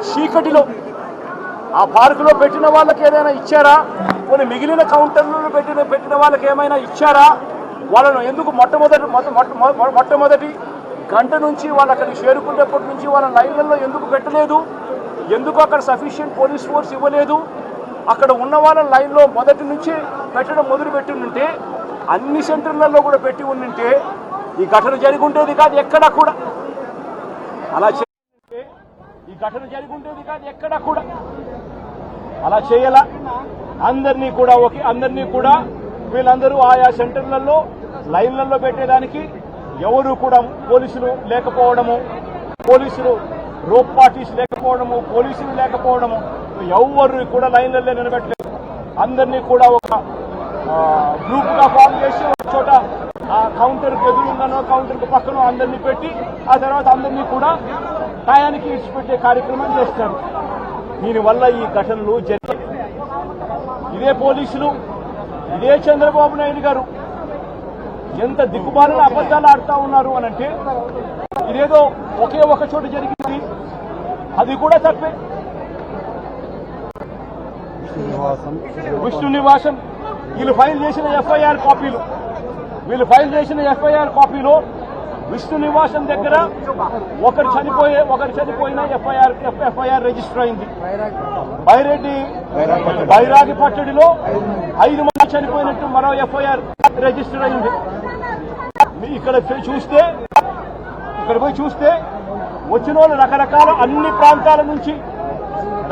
చీకటిలో ఆ పార్కులో పెట్టిన వాళ్ళకి ఏదైనా ఇచ్చారా? కొన్ని మిగిలిన కౌంటర్లలో పెట్టిన వాళ్ళకి ఏమైనా ఇచ్చారా? వాళ్ళను ఎందుకు మొట్టమొదటి గంట నుంచి వాళ్ళు అక్కడికి చేరుకునేప్పటి నుంచి వాళ్ళ లైన్లలో ఎందుకు పెట్టలేదు? ఎందుకు అక్కడ సఫిషియెంట్ పోలీస్ ఫోర్స్ ఇవ్వలేదు? అక్కడ ఉన్న వాళ్ళ లైన్లో మొదటి నుంచి పెట్టడం మొదలుపెట్టి ఉంటే అన్ని సెంటర్లలో కూడా పెట్టి ఉంటే ఈ ఘటన జరిగి ఉండేది కాదు ఎక్కడా కూడా. అలా చేయాలంటే ఈ ఘటన జరిగి ఉండేది కాదు ఎక్కడా కూడా. అలా చేయాల అందరినీ కూడా వీళ్ళందరూ ఆయా సెంటర్లలో లైన్లలో పెట్టేదానికి ఎవరు కూడా పోలీసులు లేకపోవడము, పోలీసులు రోప్ పార్టీస్ లేకపోవడము, పోలీసులు లేకపోవడము, ఎవరు కూడా లైన్లలో నిలబెట్టలేదు. అందరినీ కూడా ఒక గ్రూప్గా ఫామ్ చేసి ఒక చోట ఆ కౌంటర్కి ఎదురుగానో కౌంటర్కి పక్కనో అందరినీ పెట్టి ఆ తర్వాత అందరినీ కూడా టయానికి ఇచ్చిపెట్టే కార్యక్రమం చేస్తారు. దీనివల్ల ఈ ఘటనలు జరిగాయి. ఇదే పోలీసులు, ఇదే చంద్రబాబు నాయుడు గారు ఎంత దిక్కుమాలిన అబద్ధాలు ఆడుతూ ఉన్నారు అనంటే ఇదేదో ఒకే ఒక చోట జరిగింది, అది కూడా తప్పే. విష్ణు నివాసం వీళ్ళు ఫైల్ చేసిన ఎఫ్ఐఆర్ కాపీలో విష్ణు నివాసం దగ్గర ఒకరు చనిపోయిన ఎఫ్ఐఆర్ రిజిస్టర్ అయింది. బైరాగి పట్టడిలో 5 మంది చనిపోయినట్టు మరో ఎఫ్ఐఆర్ రిజిస్టర్ అయింది. ఇక్కడ పోయి చూస్తే వచ్చిన వాళ్ళు రకరకాల అన్ని ప్రాంతాల నుంచి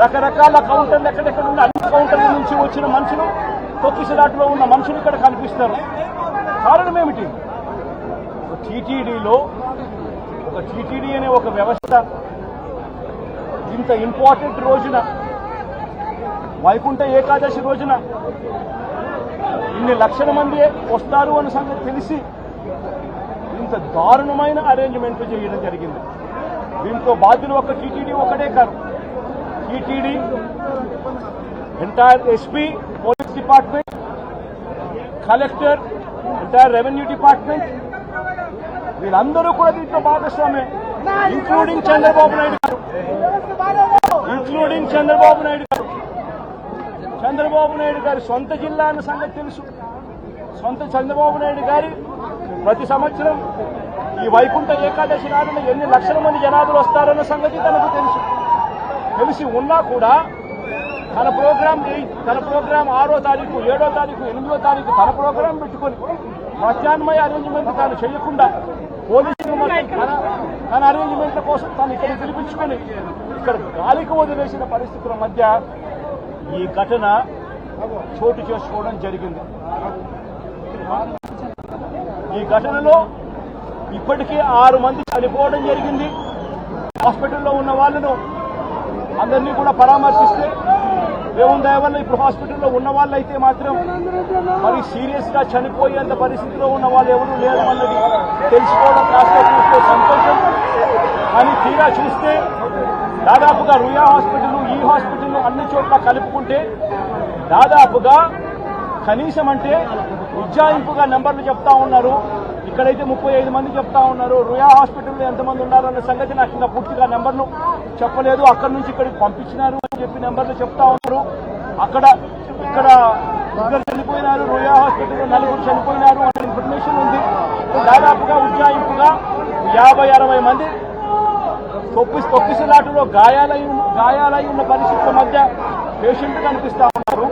రకరకాల కౌంటర్లు ఎక్కడెక్కడ ఉన్న అన్ని కౌంటర్ల నుంచి వచ్చిన మనుషులు, తొక్కిసలాట్లో ఉన్న మనుషులు ఇక్కడ కనిపిస్తారు. కారణం ఏమిటి? టీటీడీ అనే ఒక వ్యవస్థ ఇంత ఇంపార్టెంట్ రోజున, వైకుంఠ ఏకాదశి రోజున ఇన్ని లక్షల మంది వస్తారు అన్న సంగతి తెలిసి ఇంత దారుణమైన అరేంజ్మెంట్లు చేయడం జరిగింది. దీంతో బాధ్యులు ఒక టీటీడీ ఒకటే కాదు, TTD, entire SP, police department, collector, entire revenue department, వీళ్ళందరూ కూడా దీంట్లో భాగస్వామే, ఇంక్లూడింగ్ చంద్రబాబు నాయుడు గారు. చంద్రబాబు నాయుడు గారి సొంత జిల్లా అన్న సంగతి తెలుసు. చంద్రబాబు నాయుడు గారి ప్రతి సంవత్సరం ఈ వైకుంఠ ఏకాదశి నాడున ఎన్ని లక్షల మంది జనాభాలు వస్తారన్న సంగతి తనకు తెలిసి ఉన్నా కూడా తన ప్రోగ్రాం 6వ తారీఖు, 7వ తారీఖు, 8వ తారీఖు తన ప్రోగ్రాం పెట్టుకొని ప్రత్యామ్నాయ అరేంజ్మెంట్ తాను చేయకుండా పోలీసులు తన అరేంజ్మెంట్ల కోసం తాను ఇక్కడ పిలిపించుకొని ఇక్కడ గాలికి వదిలేసిన పరిస్థితుల మధ్య ఈ ఘటన చోటు చేసుకోవడం జరిగింది. ఈ ఘటనలో ఇప్పటికీ 6 మంది చనిపోవడం జరిగింది. హాస్పిటల్లో ఉన్న వాళ్ళను అందరినీ కూడా పరామర్శిస్తే దేవుని దయ వల్ల ఇప్పుడు హాస్పిటల్లో ఉన్న వాళ్ళైతే మాత్రం మరి సీరియస్ గా చనిపోయేంత పరిస్థితిలో ఉన్న వాళ్ళు ఎవరూ లేరు అన్నది తెలుసుకోవడం కాస్త చూస్తే సంతోషం. కానీ తీరా చూస్తే దాదాపుగా రుయా హాస్పిటల్, ఈ హాస్పిటల్ అన్ని చోట్ల కలుపుకుంటే దాదాపుగా కనీసం అంటే ఉజ్జాయింపుగా నెంబర్లు చెప్తా ఉన్నారు. ఇక్కడైతే 35 మంది చెప్తా ఉన్నారు. రుయా హాస్పిటల్లో ఎంతమంది ఉన్నారన్న సంగతి నాకు ఇంకా పూర్తిగా నెంబర్లు చెప్పలేదు. అక్కడి నుంచి ఇక్కడికి పంపించినారు అని చెప్పి నెంబర్లు చెప్తా ఉన్నారు. ఇక్కడ 2 చనిపోయినారు, రుయా హాస్పిటల్లో 4 చనిపోయినారు అనే ఇన్ఫర్మేషన్ ఉంది. దాదాపుగా ఉజ్జాయింపుగా 50-60 మంది తొక్కిసలాటలో గాయాలై ఉన్న పరిస్థితుల మధ్య పేషెంట్ కనిపిస్తా ఉన్నారు.